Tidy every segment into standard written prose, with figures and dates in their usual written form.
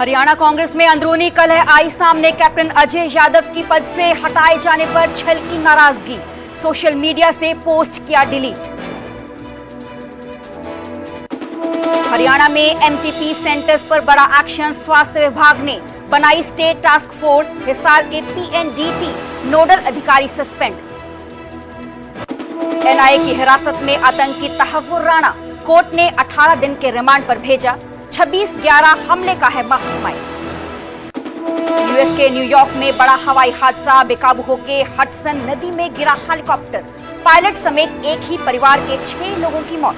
हरियाणा कांग्रेस में अंदरूनी कलह आई सामने। कैप्टन अजय यादव की पद से हटाए जाने पर छलकी नाराजगी, सोशल मीडिया से पोस्ट किया डिलीट। हरियाणा में एमटीपी सेंटर्स पर बड़ा एक्शन, स्वास्थ्य विभाग ने बनाई स्टेट टास्क फोर्स। हिसार के पीएनडीटी नोडल अधिकारी सस्पेंड। एनआईए की हिरासत में आतंकी तहव्वुर राणा, कोर्ट ने 18 दिन के रिमांड पर भेजा। 26/11 हमले का है मास्टरमाइंड। यूएस के न्यूयॉर्क में बड़ा हवाई हादसा, बेकाबू होके हडसन नदी में गिरा हेलीकॉप्टर, पायलट समेत एक ही परिवार के 6 लोगों की मौत।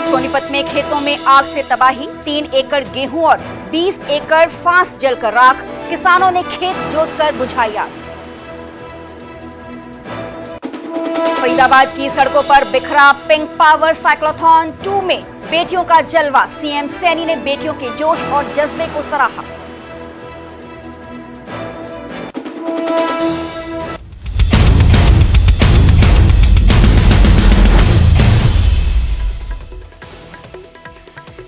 सोनीपत में खेतों में आग से तबाही, 3 एकड़ गेहूं और 20 एकड़ फांस जलकर राख, किसानों ने खेत जोतकर बुझाई आग। फरीदाबाद की सड़कों पर बिखरा पिंक पावर साइक्लोथॉन 2 में बेटियों का जलवा, सीएम सैनी ने बेटियों के जोश और जज्बे को सराहा।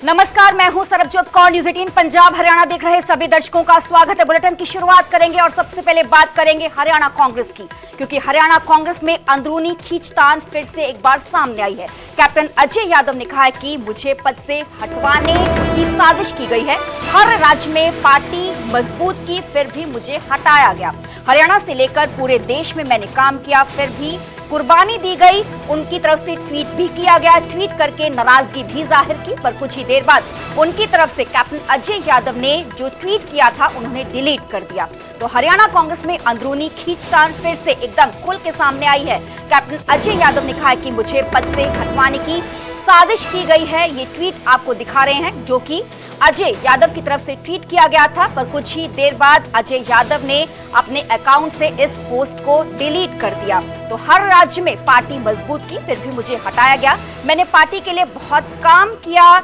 नमस्कार, मैं हूं सरबजोत कौर। न्यूज 18 पंजाब हरियाणा देख रहे सभी दर्शकों का स्वागत है। बुलेटिन की शुरुआत करेंगे और सबसे पहले बात करेंगे हरियाणा कांग्रेस की, क्योंकि हरियाणा कांग्रेस में अंदरूनी खींचतान फिर से एक बार सामने आई है। कैप्टन अजय यादव ने कहा है कि मुझे पद से हटवाने की साजिश की गई है। हर राज्य में पार्टी मजबूत की, फिर भी मुझे हटाया गया। हरियाणा से लेकर पूरे देश में मैंने काम किया, फिर भी कुर्बानी दी गई। उनकी तरफ से ट्वीट भी किया गया, ट्वीट करके नाराजगी भी जाहिर की, पर कुछ ही देर बाद उनकी तरफ से कैप्टन अजय यादव ने जो ट्वीट किया था उन्होंने डिलीट कर दिया। तो हरियाणा कांग्रेस में अंदरूनी खींचतान फिर से एकदम खुल के सामने आई है। कैप्टन अजय यादव ने कहा कि मुझे पद से हटवाने की साजिश की गई है। ये ट्वीट आपको दिखा रहे हैं, जो कि अजय यादव की तरफ से ट्वीट किया गया था, पर कुछ ही देर बाद अजय यादव ने अपने अकाउंट से इस पोस्ट को डिलीट कर दिया। तो हर राज्य में पार्टी मजबूत की, फिर भी मुझे हटाया गया। मैंने पार्टी के लिए बहुत काम किया,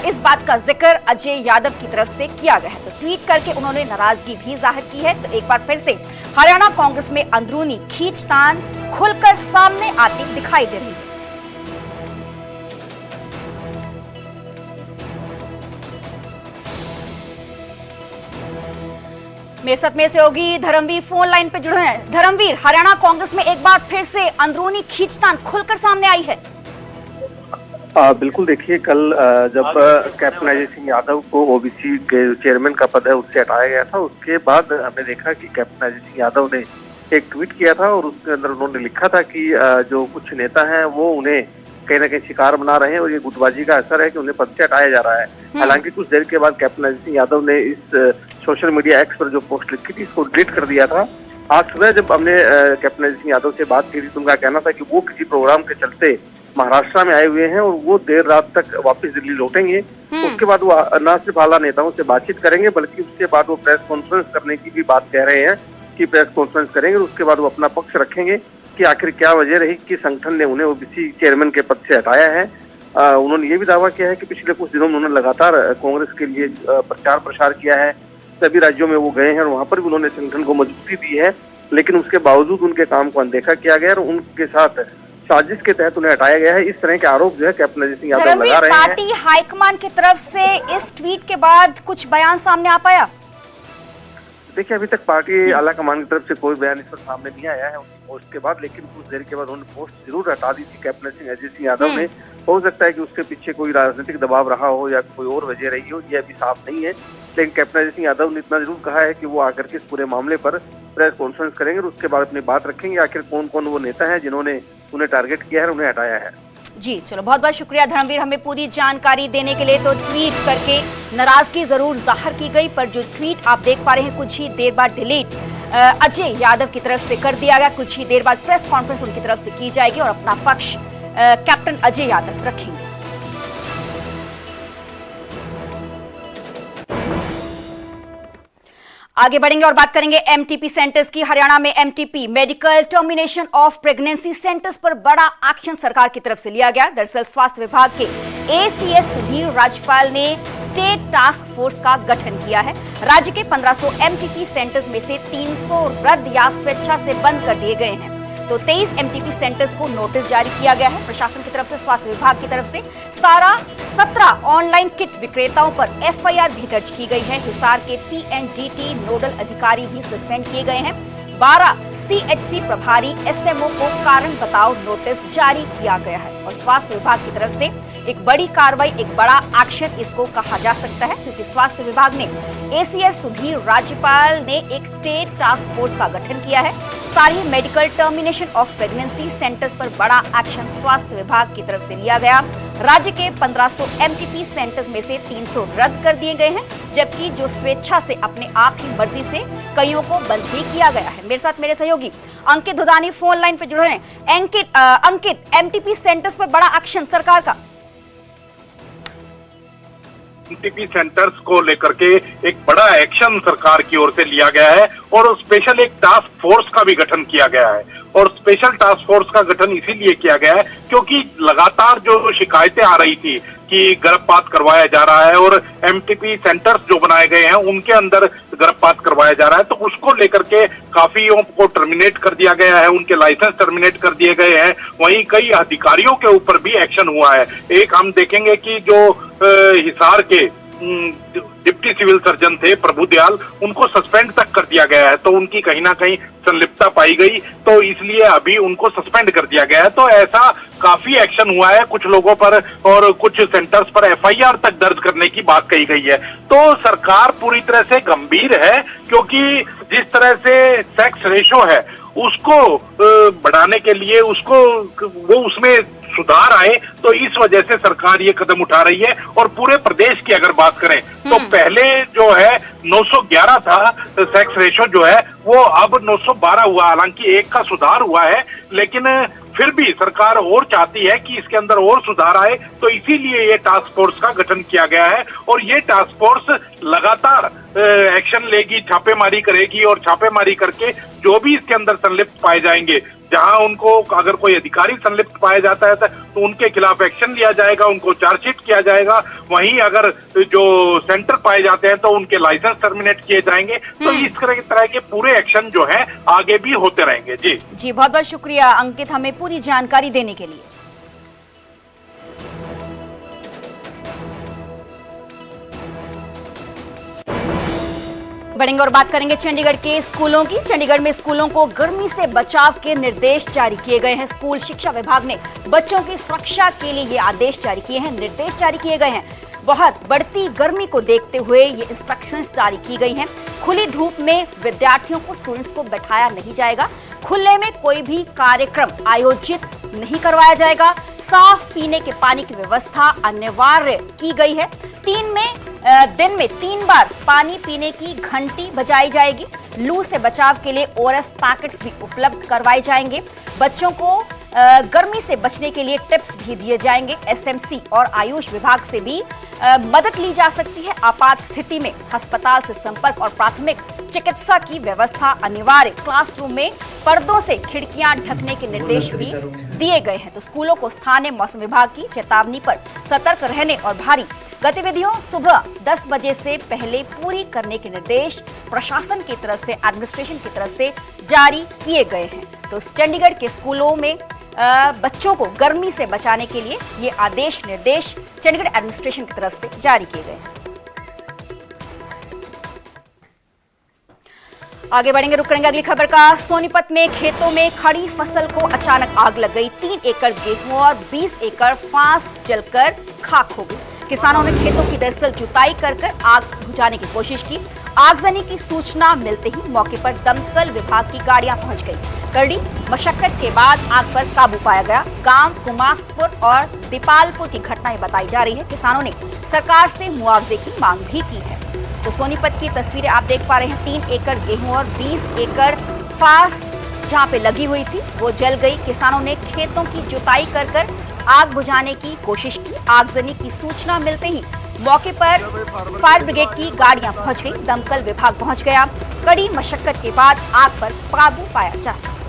इस बात का जिक्र अजय यादव की तरफ से किया गया है। तो ट्वीट करके उन्होंने नाराजगी भी जाहिर की है। तो एक बार फिर से हरियाणा कांग्रेस में अंदरूनी खींचतान खुलकर सामने आती दिखाई दे रही है। मेरे साथ में सहयोगी धर्मवीर फोन लाइन पे जुड़े हैं। धर्मवीर, हरियाणा कांग्रेस में एक बार फिर से अंदरूनी खींचतान खुलकर सामने आई है। बिल्कुल, देखिए कल जब कैप्टन अजय सिंह यादव को ओबीसी के चेयरमैन का पद है उससे हटाया गया था, उसके बाद हमने देखा कि कैप्टन अजय सिंह यादव ने एक ट्वीट किया था और उसके अंदर उन्होंने लिखा था कि जो कुछ नेता हैं वो उन्हें कहीं ना कहीं शिकार बना रहे हैं और ये गुटबाजी का असर है कि उन्हें पद से हटाया जा रहा है। हालांकि कुछ देर के बाद कैप्टन अजय सिंह यादव ने इस सोशल मीडिया एक्स पर जो पोस्ट लिखी थी इसको डिलीट कर दिया था। आज सुबह जब हमने कैप्टन अजय सिंह यादव से बात की थी तो उनका कहना था कि वो किसी प्रोग्राम के चलते महाराष्ट्र में आए हुए हैं और वो देर रात तक वापस दिल्ली लौटेंगे। उसके बाद वो न सिर्फ आला नेताओं से बातचीत करेंगे, बल्कि उसके बाद वो प्रेस कॉन्फ्रेंस करने की भी बात कह रहे हैं कि प्रेस कॉन्फ्रेंस करेंगे और उसके बाद वो अपना पक्ष रखेंगे कि आखिर क्या वजह रही कि संगठन ने उन्हें ओबीसी चेयरमैन के पद से हटाया है। उन्होंने ये भी दावा किया है कि पिछले कुछ दिनों में उन्होंने लगातार कांग्रेस के लिए प्रचार प्रसार किया है। सभी राज्यों में वो गए हैं और वहां पर भी उन्होंने संगठन को मजबूती दी है, लेकिन उसके बावजूद उनके काम को अनदेखा किया गया और उनके साथ साजिश के तहत उन्हें हटाया गया है। इस तरह के आरोप जो है कैप्टन अजय सिंह यादव लगा रहे हैं। पार्टी हाईकमान की तरफ से इस ट्वीट के बाद कुछ बयान सामने आ पाया? देखिए, अभी तक पार्टी आला कमान की तरफ से कोई बयान इस पर सामने नहीं आया है पोस्ट के बाद, लेकिन कुछ देर के बाद उन्होंने पोस्ट जरूर हटा दी थी कैप्टन अजय सिंह यादव ने। हो सकता है कि उसके पीछे कोई राजनीतिक दबाव रहा हो या कोई और वजह रही हो, ये अभी साफ नहीं है। लेकिन कैप्टन अजय सिंह यादव ने इतना जरूर कहा है कि वो आकर के इस पूरे मामले पर प्रेस कॉन्फ्रेंस करेंगे और उसके बाद अपनी बात रखेंगे आखिर कौन कौन वो नेता है जिन्होंने उन्हें टारगेट किया है और उन्हें हटाया है। जी चलो, बहुत बहुत शुक्रिया धर्मवीर हमें पूरी जानकारी देने के लिए। तो ट्वीट करके नाराजगी जरूर जाहिर की गई, पर जो ट्वीट आप देख पा रहे हैं कुछ ही देर बाद डिलीट अजय यादव की तरफ से कर दिया गया। कुछ ही देर बाद प्रेस कॉन्फ्रेंस उनकी तरफ से की जाएगी और अपना पक्ष कैप्टन अजय यादव रखेंगे। आगे बढ़ेंगे और बात करेंगे एमटीपी सेंटर्स की। हरियाणा में MTP medical termination of pregnancy centres पर बड़ा एक्शन सरकार की तरफ से लिया गया। दरअसल स्वास्थ्य विभाग के एसीएस सुधीर राजपाल ने स्टेट टास्क फोर्स का गठन किया है। राज्य के 1500 एमटीपी सेंटर्स में से 300 रद्द या स्वेच्छा से बंद कर दिए गए हैं। तो 23 एमटीपी सेंटर्स को नोटिस जारी किया गया है। प्रशासन की तरफ से, स्वास्थ्य विभाग की तरफ से 17 ऑनलाइन किट विक्रेताओं पर एफआईआर भी दर्ज की गई है। हिसार के पीएनडीटी नोडल अधिकारी भी सस्पेंड किए गए हैं। 12 सीएचसी प्रभारी एसएमओ को कारण बताओ नोटिस जारी किया गया है। और स्वास्थ्य विभाग की तरफ से एक बड़ी कार्रवाई, एक बड़ा एक्शन इसको कहा जा सकता है, क्योंकि स्वास्थ्य विभाग ने एसीएस सुधीर राज्यपाल ने एक स्टेट टास्क फोर्स का गठन किया है। सारी medical termination of pregnancy centres पर बड़ा एक्शन स्वास्थ्य विभाग की तरफ से लिया गया। राज्य के 1500 एमटीपी सेंटर्स में से 300 रद्द कर दिए गए हैं, जबकि जो स्वेच्छा से अपने आप की मर्जी से कईयों को बंद भी किया गया है। मेरे साथ मेरे सहयोगी अंकित धुदानी फोन लाइन पे जुड़े हैं। अंकित, एमटीपी सेंटर्स पर बड़ा एक्शन सरकार का। एमटीपी सेंटर्स को लेकर के एक बड़ा एक्शन सरकार की ओर से लिया गया है और स्पेशल एक टास्क फोर्स का भी गठन किया गया है। और स्पेशल टास्क फोर्स का गठन इसीलिए किया गया है क्योंकि लगातार जो शिकायतें आ रही थी कि गर्भपात करवाया जा रहा है और एमटीपी सेंटर्स जो बनाए गए हैं उनके अंदर गर्भपात करवाया जा रहा है, तो उसको लेकर के काफियों को टर्मिनेट कर दिया गया है, उनके लाइसेंस टर्मिनेट कर दिए गए हैं। वहीं कई अधिकारियों के ऊपर भी एक्शन हुआ है। एक हम देखेंगे कि जो हिसार के डिप्टी सिविल सर्जन थे प्रभुदयाल, उनको सस्पेंड तक कर दिया गया है, तो उनकी कहीं ना कहीं संलिप्तता पाई गई, तो इसलिए अभी उनको सस्पेंड कर दिया गया है। तो ऐसा काफी एक्शन हुआ है कुछ लोगों पर और कुछ सेंटर्स पर एफआईआर तक दर्ज करने की बात कही गई है। तो सरकार पूरी तरह से गंभीर है, क्योंकि जिस तरह से सेक्स रेशो है उसको बढ़ाने के लिए वो उसमें सुधार आए, तो इस वजह से सरकार ये कदम उठा रही है। और पूरे प्रदेश की अगर बात करें तो पहले जो है 911 था सेक्स रेशो जो है, वो अब 912 हुआ। हालांकि एक का सुधार हुआ है, लेकिन फिर भी सरकार और चाहती है कि इसके अंदर और सुधार आए, तो इसीलिए ये टास्क फोर्स का गठन किया गया है। और ये टास्क फोर्स लगातार एक्शन लेगी, छापेमारी करेगी और छापेमारी करके जो भी इसके अंदर संलिप्त पाए जाएंगे, जहां उनको अगर कोई अधिकारी संलिप्त पाया जाता है तो उनके खिलाफ एक्शन लिया जाएगा, उनको चार्जशीट किया जाएगा। वहीं अगर जो सेंटर पाए जाते हैं तो उनके लाइसेंस टर्मिनेट किए जाएंगे। तो इस तरह के पूरे एक्शन जो है आगे भी होते रहेंगे। जी बहुत बहुत शुक्रिया अंकित, हमें पूरी जानकारी देने के लिए। बढ़ेंगे और बात करेंगे चंडीगढ़ के स्कूलों की। चंडीगढ़ में स्कूलों को गर्मी से बचाव के निर्देश जारी किए गए हैं। स्कूल शिक्षा विभाग ने बच्चों की सुरक्षा के लिए ये आदेश जारी किए हैं, निर्देश जारी किए गए हैं। बहुत बढ़ती गर्मी को देखते हुए ये इंस्ट्रक्शंस जारी की गई हैं। खुली धूप में विद्यार्थियों को, स्टूडेंट्स को बैठाया नहीं जाएगा। खुले में कोई भी कार्यक्रम आयोजित नहीं करवाया जाएगा। साफ पीने के पानी की व्यवस्था अनिवार्य की गई है। दिन में 3 बार पानी पीने की घंटी बजाई जाएगी। लू से बचाव के लिए ओआरएस पैकेट्स भी उपलब्ध करवाए जाएंगे। बच्चों को गर्मी से बचने के लिए टिप्स भी दिए जाएंगे। एसएमसी और आयुष विभाग से भी मदद ली जा सकती है। आपात स्थिति में अस्पताल से संपर्क और प्राथमिक चिकित्सा की व्यवस्था अनिवार्य। क्लासरूम में पर्दों से खिड़कियां ढकने के निर्देश भी दिए गए हैं। तो स्कूलों को स्थानीय मौसम विभाग की चेतावनी पर सतर्क रहने और भारी गतिविधियों सुबह 10 बजे से पहले पूरी करने के निर्देश प्रशासन की तरफ से, एडमिनिस्ट्रेशन की तरफ से जारी किए गए हैं। तो चंडीगढ़ के स्कूलों में बच्चों को गर्मी से बचाने के लिए ये आदेश, निर्देश चंडीगढ़ एडमिनिस्ट्रेशन की तरफ से जारी किए गए हैं। आगे बढ़ेंगे, रुक करेंगे अगली खबर का। सोनीपत में खेतों में खड़ी फसल को अचानक आग लग गई। 3 एकड़ गेहूं और 20 एकड़ फांस जलकर खाक हो गई। किसानों ने खेतों की दरअसल जुताई कर आग बुझाने की कोशिश की। आगजनी की सूचना मिलते ही मौके पर दमकल विभाग की गाड़ियां पहुंच गई। कड़ी मशक्कत के बाद आग पर काबू पाया गया। गांव कुमासपुर और दीपालपुर की घटनाएं बताई जा रही है। किसानों ने सरकार से मुआवजे की मांग भी की है। तो सोनीपत की तस्वीरें आप देख पा रहे हैं। 3 एकड़ गेहूं और 20 एकड़ फांस जहां पे लगी हुई थी वो जल गई। किसानों ने खेतों की जुताई कर आग बुझाने की कोशिश की। आगजनी की सूचना मिलते ही मौके पर फायर ब्रिगेड की गाड़ियां पहुंच गई। दमकल विभाग पहुंच गया। कड़ी मशक्कत के बाद आग पर काबू पाया जा सका।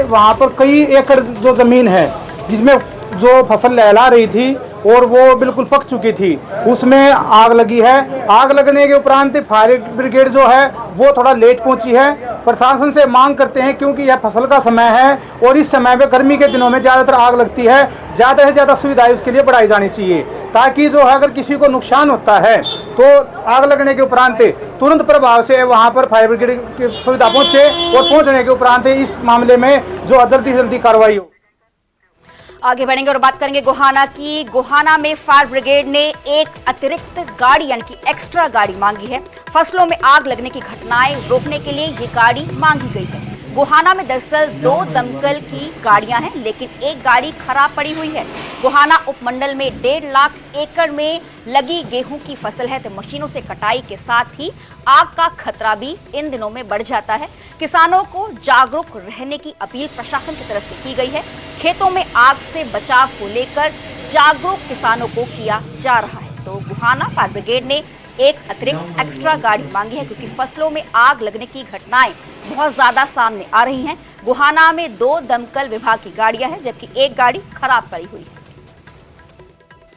वहाँ पर कई एकड़ जो जमीन है जिसमें जो फसल लहला रही थी और वो बिल्कुल पक चुकी थी, उसमें आग लगी है। आग लगने के उपरांत फायर ब्रिगेड जो है वो थोड़ा लेट पहुंची है। प्रशासन से मांग करते हैं, क्योंकि यह फसल का समय है और इस समय में गर्मी के दिनों में ज़्यादातर आग लगती है, ज़्यादा से ज़्यादा सुविधाएं उसके लिए बढ़ाई जानी चाहिए, ताकि जो है अगर किसी को नुकसान होता है तो आग लगने के उपरांत तुरंत प्रभाव से वहां पर फायर ब्रिगेड की सुविधा पहुंचे और पहुंचने के उपरांत इस मामले में जो जल्दी से जल्दी कार्रवाई हो। आगे बढ़ेंगे और बात करेंगे गोहाना की। गोहाना में फायर ब्रिगेड ने एक अतिरिक्त गाड़ी यानी कि एक्स्ट्रा गाड़ी मांगी है। फसलों में आग लगने की घटनाएं रोकने के लिए ये गाड़ी मांगी गई है। गोहाना में दरअसल 2 दमकल की गाड़ियां हैं, लेकिन एक गाड़ी खराब पड़ी हुई है। गोहाना उपमंडल में 1.5 लाख एकड़ में लगी गेहूं की फसल है, तो मशीनों से कटाई के साथ ही आग का खतरा भी इन दिनों में बढ़ जाता है। किसानों को जागरूक रहने की अपील प्रशासन की तरफ से की गई है। खेतों में आग से बचाव को लेकर जागरूक किसानों को किया जा रहा है। तो गोहाना फायर ब्रिगेड ने एक अतिरिक्त एक्स्ट्रा गाड़ी मांगी है, क्योंकि फसलों में आग लगने की घटनाएं बहुत ज्यादा सामने आ रही हैं। गोहाना में 2 दमकल विभाग की गाड़ियां हैं, जबकि एक गाड़ी खराब पड़ी हुई है।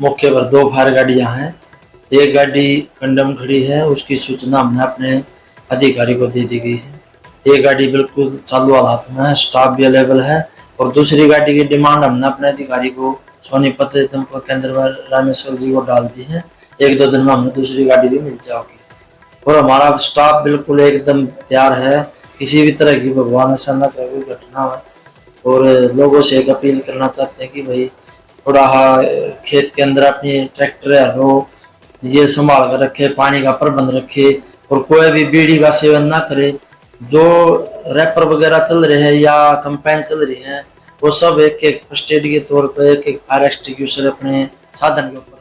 मौके पर 2 फायर गाड़ियां हैं, एक गाड़ी कंडम खड़ी है, उसकी सूचना हमने अपने अधिकारी को दे दी गई है। एक गाड़ी बिल्कुल चालू हालात में है, स्टाफ भी अवेलेबल है, और दूसरी गाड़ी की डिमांड हमने अपने अधिकारी को सोनीपत दमकल केंद्र रामेश्वर जी को डाल दी है। 1-2 दिन में हमें दूसरी गाड़ी भी मिल जाएगी, और हमारा स्टाफ बिल्कुल एकदम तैयार है। किसी भी तरह की भगवान ऐसा न करे कोई घटना हो। और लोगों से एक अपील करना चाहते हैं कि भाई थोड़ा खेत के अंदर अपनी ट्रैक्टर रो ये संभाल कर रखे, पानी का प्रबंध रखे, और कोई भी बीड़ी का सेवन ना करे। जो रैपर वगैरह चल रहे हैं या कंपेन चल रही है, वो सब एक फर्स्ट एड के तौर पर एक फायर एक्सटिंग्विशर अपने साधन के ऊपर।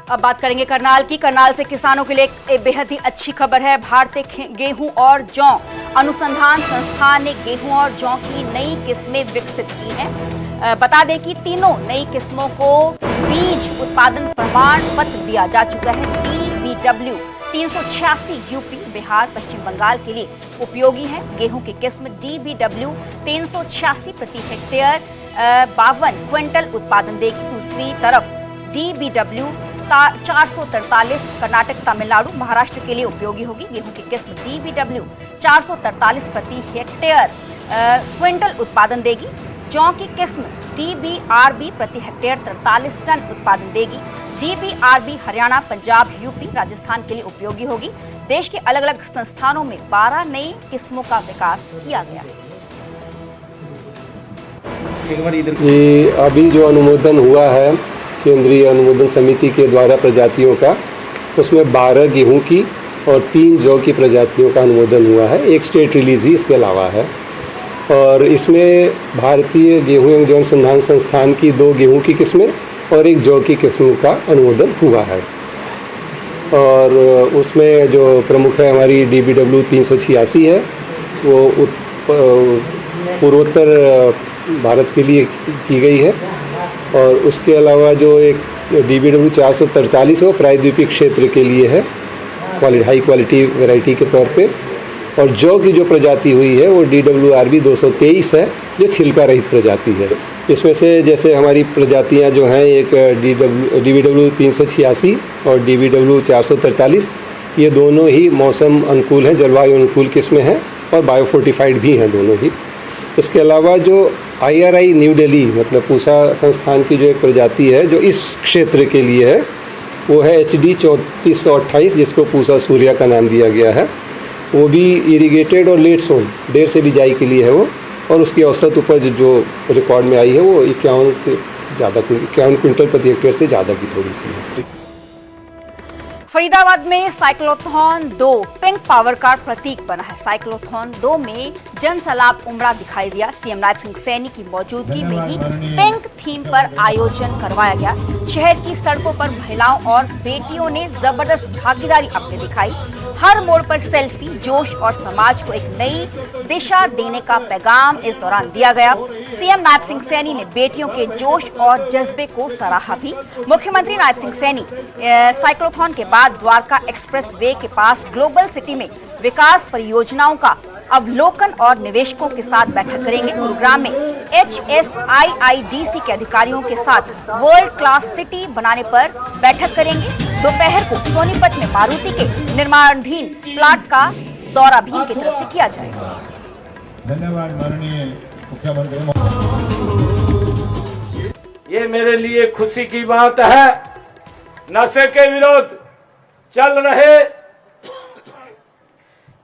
अब बात करेंगे करनाल की। करनाल से किसानों के लिए एक बेहद ही अच्छी खबर है। भारतीय गेहूं और जौ अनुसंधान संस्थान ने गेहूं और जौ की नई किस्में विकसित की हैं। बता दें कि तीनों नई किस्मों को बीज उत्पादन प्रमाण पत्र दिया जा चुका है। DBW 386 यूपी, बिहार, पश्चिम बंगाल के लिए उपयोगी है। गेहूं की किस्म DBW 386 प्रति हेक्टेयर 52 क्विंटल उत्पादन देगी। दूसरी तरफ DBW 443 कर्नाटक, तमिलनाडु, महाराष्ट्र के लिए उपयोगी होगी। गेहूं की किस्म DBW 443 प्रति हेक्टेयर क्विंटल उत्पादन देगी। जौ की किस्म DBRB प्रति हेक्टेयर 43 टन उत्पादन देगी। DBRB हरियाणा, पंजाब, यूपी, राजस्थान के लिए उपयोगी होगी। देश के अलग अलग संस्थानों में 12 नई किस्मों का विकास किया गया है। ये अभी जो अनुमोदन हुआ है केंद्रीय अनुमोदन समिति के द्वारा प्रजातियों का, उसमें 12 गेहूं की और 3 जौ की प्रजातियों का अनुमोदन हुआ है। एक स्टेट रिलीज भी इसके अलावा है, और इसमें भारतीय गेहूं एवं जौ अनुसंधान संस्थान की 2 गेहूं की किस्में और 1 जौ की किस्म का अनुमोदन हुआ है। और उसमें जो प्रमुख है हमारी DBW 386 है, वो पूर्वोत्तर भारत के लिए की गई है। और उसके अलावा जो एक DBW 443 है वो प्रायद्वीपीय क्षेत्र के लिए है, हाई क्वालिटी वैरायटी के तौर पे। और जौ की जो प्रजाति हुई है वो DWRB 223 है, जो छिलका रहित प्रजाति है। इसमें से जैसे हमारी प्रजातियां जो हैं, एक DBW 386 और DBW 443, ये दोनों ही मौसम अनुकूल हैं, जलवायु अनुकूल किस्में हैं, और बायोफोर्टिफाइड भी हैं दोनों ही। इसके अलावा जो IRI न्यू दिल्ली मतलब पूसा संस्थान की जो एक प्रजाति है जो इस क्षेत्र के लिए है, वो है HD 3428, जिसको पूसा सूर्या का नाम दिया गया है। वो भी इरिगेटेड और लेट सोन 1.5 से बिजाई के लिए है वो, और उसकी औसत उपज जो रिकॉर्ड में आई है वो 51 क्विंटल प्रति हेक्टेयर से ज़्यादा की थोड़ी सी है। फरीदाबाद में साइक्लोथॉन 2 पिंक पावर का प्रतीक बना है। साइक्लोथॉन 2 में जन सैलाब उमड़ा दिखाई दिया। सीएम नायब सिंह सैनी की मौजूदगी में ही पिंक थीम पर आयोजन करवाया गया। शहर की सड़कों पर महिलाओं और बेटियों ने जबरदस्त भागीदारी अपनी दिखाई। हर मोड़ पर सेल्फी, जोश और समाज को एक नई दिशा देने का पैगाम इस दौरान दिया गया। सीएम नायब सिंह सैनी ने बेटियों के जोश और जज्बे को सराहा भी। मुख्यमंत्री नायब सिंह सैनी साइक्लोथॉन के बाद द्वारका एक्सप्रेस वे के पास ग्लोबल सिटी में विकास परियोजनाओं का अवलोकन और निवेशकों के साथ बैठक करेंगे। गुरुग्राम में HSIIDC के अधिकारियों के साथ वर्ल्ड क्लास सिटी बनाने पर बैठक करेंगे। दोपहर को सोनीपत में मारुति के निर्माणाधीन प्लाट का दौरा भी इनकी तरफ से किया जाएगा। धन्यवाद माननीय मुख्यमंत्री। ये मेरे लिए खुशी की बात है। नशे के विरुद्ध चल रहे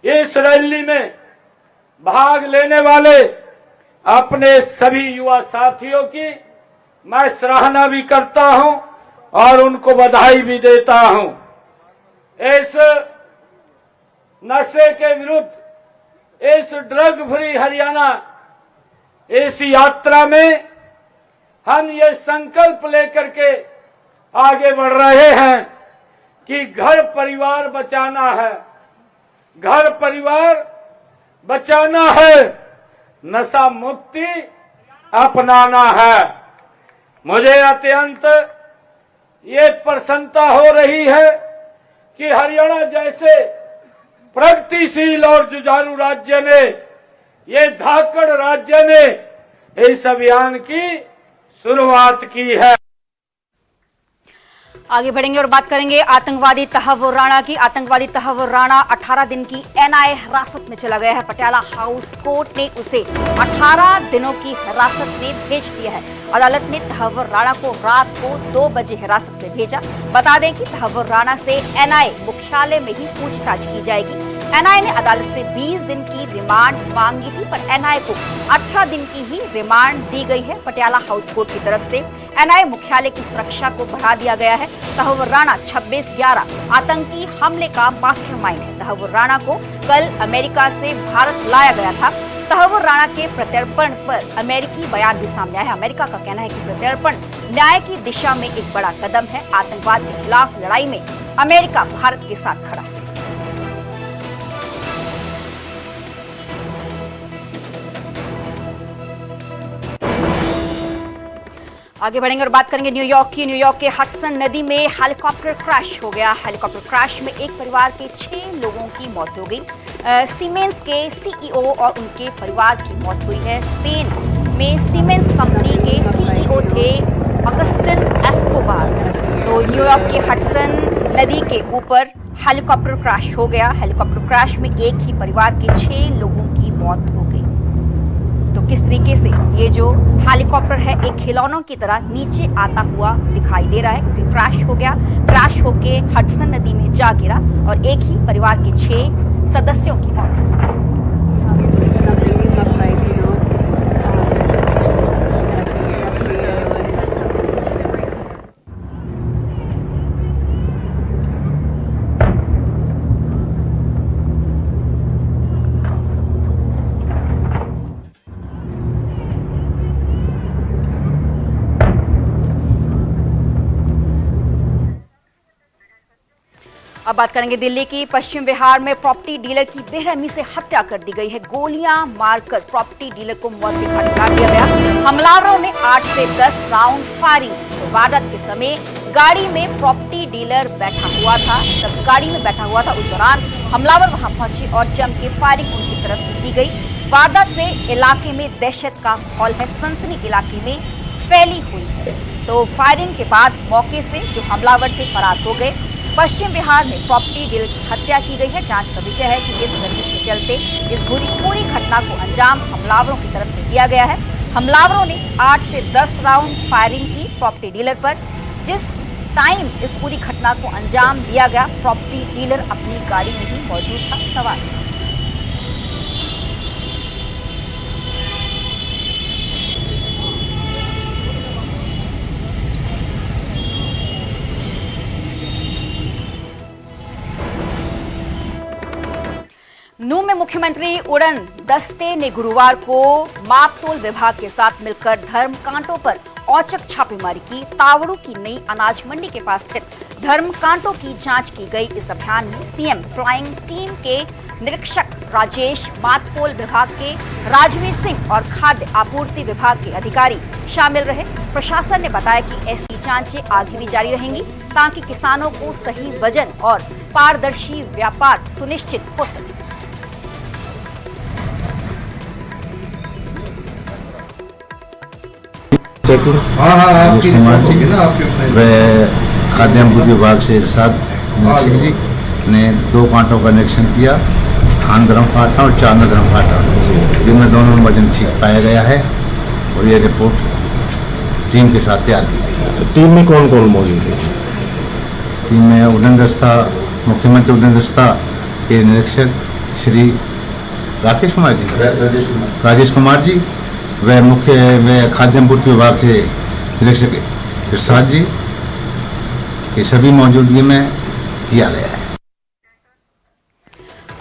इस रैली में भाग लेने वाले अपने सभी युवा साथियों की मैं सराहना भी करता हूं और उनको बधाई भी देता हूं। इस नशे के विरुद्ध, इस ड्रग फ्री हरियाणा, इस यात्रा में हम ये संकल्प लेकर के आगे बढ़ रहे हैं कि घर परिवार बचाना है, घर परिवार बचाना है, नशा मुक्ति अपनाना है। मुझे अत्यंत ये प्रसन्नता हो रही है कि हरियाणा जैसे प्रगतिशील और जुझारू राज्य ने, ये धाकड़ राज्य ने इस अभियान की शुरुआत की है। आगे बढ़ेंगे और बात करेंगे आतंकवादी तहव्वुर राणा की। आतंकवादी तहव्वुर राणा 18 दिन की NIA हिरासत में चला गया है। पटियाला हाउस कोर्ट ने उसे 18 दिनों की हिरासत में भेज दिया है। अदालत ने तहव्वुर राणा को रात को 2 बजे हिरासत में भेजा। बता दें कि तहव्वुर राणा से NIA मुख्यालय में ही पूछताछ की जाएगी। NIA ने अदालत से 20 दिन की रिमांड मांगी थी, पर NIA को 18 दिन की ही रिमांड दी गई है। पटियाला हाउस कोर्ट की तरफ से NIA मुख्यालय की सुरक्षा को बढ़ा दिया गया है। तहव्वुर राणा 26/11 आतंकी हमले का मास्टरमाइंड है। तहव्वुर राणा को कल अमेरिका से भारत लाया गया था। तहव्वुर राणा के प्रत्यर्पण पर अमेरिकी बयान भी सामने आया है। अमेरिका का कहना है कि प्रत्यर्पण न्याय की दिशा में एक बड़ा कदम है। आतंकवाद के खिलाफ लड़ाई में अमेरिका भारत के साथ खड़ा है। आगे बढ़ेंगे और बात करेंगे न्यूयॉर्क की। न्यूयॉर्क के हडसन नदी में हेलीकॉप्टर क्रैश हो गया। हेलीकॉप्टर क्रैश में एक परिवार के 6 लोगों की मौत हो गई। सीमेंस के CEO और उनके परिवार की मौत हुई है। स्पेन में सीमेंस कंपनी के CEO थे अगस्टिन एस्कोबार। तो न्यूयॉर्क के हडसन नदी के ऊपर हेलीकॉप्टर क्रैश हो गया। हेलीकॉप्टर क्रैश में एक ही परिवार के 6 लोगों की मौत हो गई। तो किस तरीके से ये जो हेलीकॉप्टर है एक खिलौनों की तरह नीचे आता हुआ दिखाई दे रहा है, क्योंकि क्रैश हो गया। क्रैश होके हडसन नदी में जा गिरा और एक ही परिवार के 6 सदस्यों की मौत हो गई। अब बात करेंगे दिल्ली की। पश्चिम बिहार में प्रॉपर्टी डीलर की बेरहमी से हत्या कर दी गई है। गोलियां मारकर प्रॉपर्टी डीलर को मौत के घाट उतार दिया गया। हमलावरों ने 8 से 10 राउंड फायरिंग। वारदात के समय गाड़ी में प्रॉपर्टी डीलर बैठा हुआ था। जब गाड़ी में बैठा हुआ था उस दौरान हमलावर वहां पहुंचे और जम के फायरिंग उनकी तरफ से की गई। वारदात से इलाके में दहशत का माहौल है, सनसनी इलाके में फैली हुई है। तो फायरिंग के बाद मौके से जो हमलावर थे फरार हो गए। पश्चिम बिहार में प्रॉपर्टी डीलर की हत्या की गई है। जांच का विषय है कि इस रंजिश के चलते इस पूरी घटना को अंजाम हमलावरों की तरफ से दिया गया है। हमलावरों ने 8 से 10 राउंड फायरिंग की प्रॉपर्टी डीलर पर। जिस टाइम इस पूरी घटना को अंजाम दिया गया, प्रॉपर्टी डीलर अपनी गाड़ी में ही मौजूद था, सवार। नूंह में मुख्यमंत्री उड़न दस्ते ने गुरुवार को मापतोल विभाग के साथ मिलकर धर्म कांटों पर औचक छापेमारी की। तावड़ू की नई अनाज मंडी के पास स्थित धर्म कांटों की जांच की गई। इस अभियान में सीएम फ्लाइंग टीम के निरीक्षक राजेश, मातपोल विभाग के राजवीर सिंह और खाद्य आपूर्ति विभाग के अधिकारी शामिल रहे। प्रशासन ने बताया कि ऐसी जांचें आगे भी जारी रहेंगी ताकि किसानों को सही वजन और पारदर्शी व्यापार सुनिश्चित हो सके। चेकिंग राजेश कुमार जी व खाद्य आपूर्ति विभाग से इरशाद सिंह जी ने 2 कांटों का निरीक्षण किया, खानधर्म फाटा और चांदधर्म फाटा, जिनमें दोनों में वजन ठीक पाया गया है और ये रिपोर्ट टीम के साथ तैयार की गई। टीम में कौन कौन मौजूद है? टीम में उड़न दस्ता, मुख्यमंत्री उड़न दस्ता के निरीक्षक श्री राजेश कुमार जी व खाद्य आपूर्ति विभाग के निरीक्षक इरशाद जी, ये सभी मौजूदगी में किया गया है।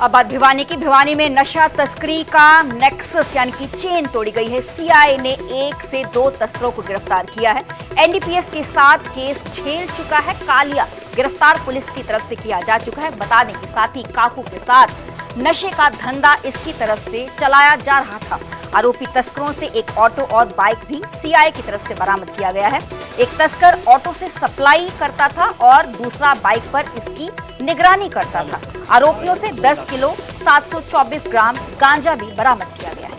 अब बात भिवानी की। भिवानी में नशा तस्करी का नेक्सस यानी कि चेन तोड़ी गई है। सीआईए ने 1 से 2 तस्करों को गिरफ्तार किया है। एनडीपीएस के साथ केस झेल चुका है कालिया। गिरफ्तार पुलिस की तरफ से किया जा चुका है। बता दें कि साथी काकू के साथ नशे का धंधा इसकी तरफ से चलाया जा रहा था। आरोपी तस्करों से एक ऑटो और बाइक भी सीआईए की तरफ से बरामद किया गया है। एक तस्कर ऑटो से सप्लाई करता था और दूसरा बाइक पर इसकी निगरानी करता था। आरोपियों से 10 किलो 724 ग्राम गांजा भी बरामद किया गया है।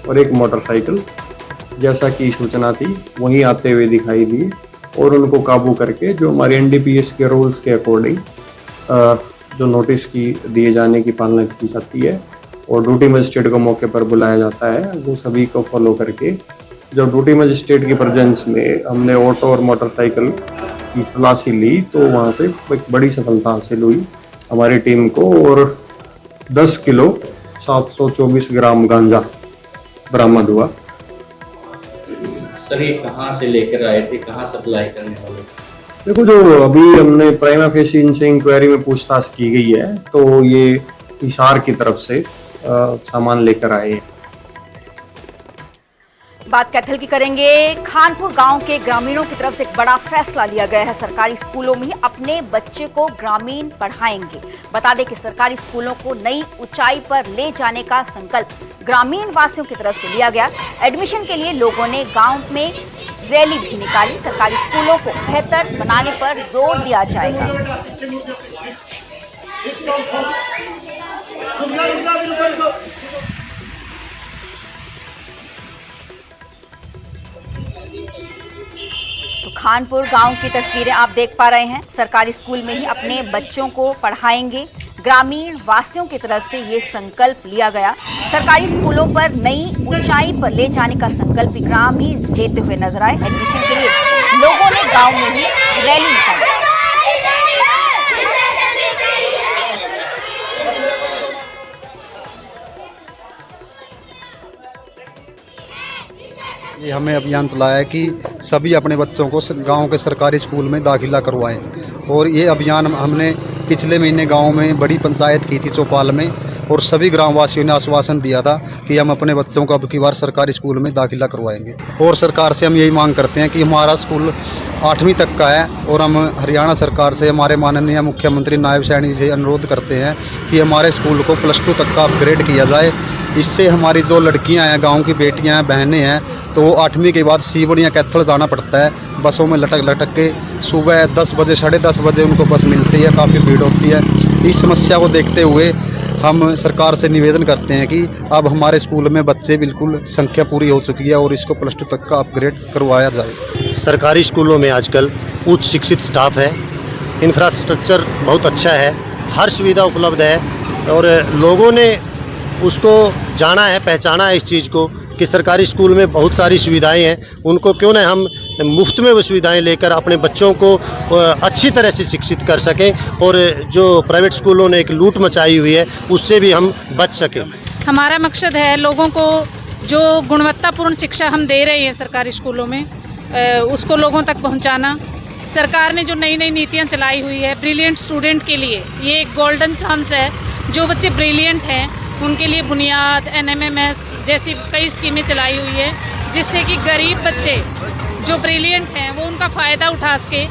और एक मोटरसाइकिल जैसा कि सूचना थी वहीं आते हुए दिखाई दी और उनको काबू करके जो हमारे एनडीपीएस के रूल्स के अकॉर्डिंग जो नोटिस की दिए जाने की पालना की जाती है और ड्यूटी मजिस्ट्रेट को मौके पर बुलाया जाता है, वो सभी को फॉलो करके जब ड्यूटी मजिस्ट्रेट की प्रेजेंस में हमने ऑटो और मोटरसाइकिल की तलाशी ली तो वहाँ से एक बड़ी सफलता हासिल हुई हमारी टीम को और 10 किलो 724 ग्राम गांजा बरामद हुआ। सर ये कहाँ से लेकर आए थे, कहाँ सप्लाई करने वाले? देखो, जो अभी हमने प्राइमा फेसी इनसे इंक्वायरी में पूछताछ की गई है तो ये हिसार की तरफ से सामान लेकर आए हैं। बात कैथल की करेंगे। खानपुर गांव के ग्रामीणों की तरफ से एक बड़ा फैसला लिया गया है। सरकारी स्कूलों में ही अपने बच्चे को ग्रामीण पढ़ाएंगे। बता दें कि सरकारी स्कूलों को नई ऊंचाई पर ले जाने का संकल्प ग्रामीण वासियों की तरफ से लिया गया। एडमिशन के लिए लोगों ने गांव में रैली भी निकाली। सरकारी स्कूलों को बेहतर बनाने पर जोर दिया जाएगा। तो खानपुर गांव की तस्वीरें आप देख पा रहे हैं। सरकारी स्कूल में ही अपने बच्चों को पढ़ाएंगे। ग्रामीण वासियों की तरफ से ये संकल्प लिया गया। सरकारी स्कूलों पर नई ऊंचाई पर ले जाने का संकल्प भी ग्रामीण लेते हुए नजर आए। एडमिशन के लिए लोगों ने गांव में ही रैली निकाली। ये हमें अभियान चलाया है कि सभी अपने बच्चों को गांव के सरकारी स्कूल में दाखिला करवाएं और ये अभियान हमने पिछले महीने गांव में बड़ी पंचायत की थी चौपाल में और सभी ग्रामवासियों ने आश्वासन दिया था कि हम अपने बच्चों को अब की बार सरकारी स्कूल में दाखिला करवाएंगे। और सरकार से हम यही मांग करते हैं कि हमारा स्कूल 8वीं तक का है और हम हरियाणा सरकार से हमारे माननीय मुख्यमंत्री नायब सैनी से अनुरोध करते हैं कि हमारे स्कूल को +2 तक का अपग्रेड किया जाए। इससे हमारी जो लड़कियाँ हैं, गाँव की बेटियाँ हैं, बहनें हैं, तो वो 8वीं के बाद सीवन या कैथल जाना पड़ता है। बसों में लटक के सुबह 10 बजे 10:30 बजे उनको बस मिलती है, काफ़ी भीड़ होती है। इस समस्या को देखते हुए हम सरकार से निवेदन करते हैं कि अब हमारे स्कूल में बच्चे बिल्कुल संख्या पूरी हो चुकी है और इसको +2 तक का अपग्रेड करवाया जाए। सरकारी स्कूलों में आजकल उच्च शिक्षित स्टाफ है, इंफ्रास्ट्रक्चर बहुत अच्छा है, हर सुविधा उपलब्ध है और लोगों ने उसको जाना है, पहचाना है इस चीज़ को कि सरकारी स्कूल में बहुत सारी सुविधाएं हैं। उनको क्यों न हम मुफ्त में वो सुविधाएं लेकर अपने बच्चों को अच्छी तरह से शिक्षित कर सकें और जो प्राइवेट स्कूलों ने एक लूट मचाई हुई है उससे भी हम बच सकें। हमारा मकसद है लोगों को जो गुणवत्तापूर्ण शिक्षा हम दे रहे हैं सरकारी स्कूलों में उसको लोगों तक पहुंचाना। सरकार ने जो नई नई नीतियां चलाई हुई है ब्रिलियंट स्टूडेंट के लिए, ये एक गोल्डन चांस है। जो बच्चे ब्रिलियंट हैं उनके लिए बुनियाद, NMMS जैसी कई स्कीमें चलाई हुई है जिससे कि गरीब बच्चे जो ब्रिलियंट हैं वो उनका फ़ायदा उठा सके।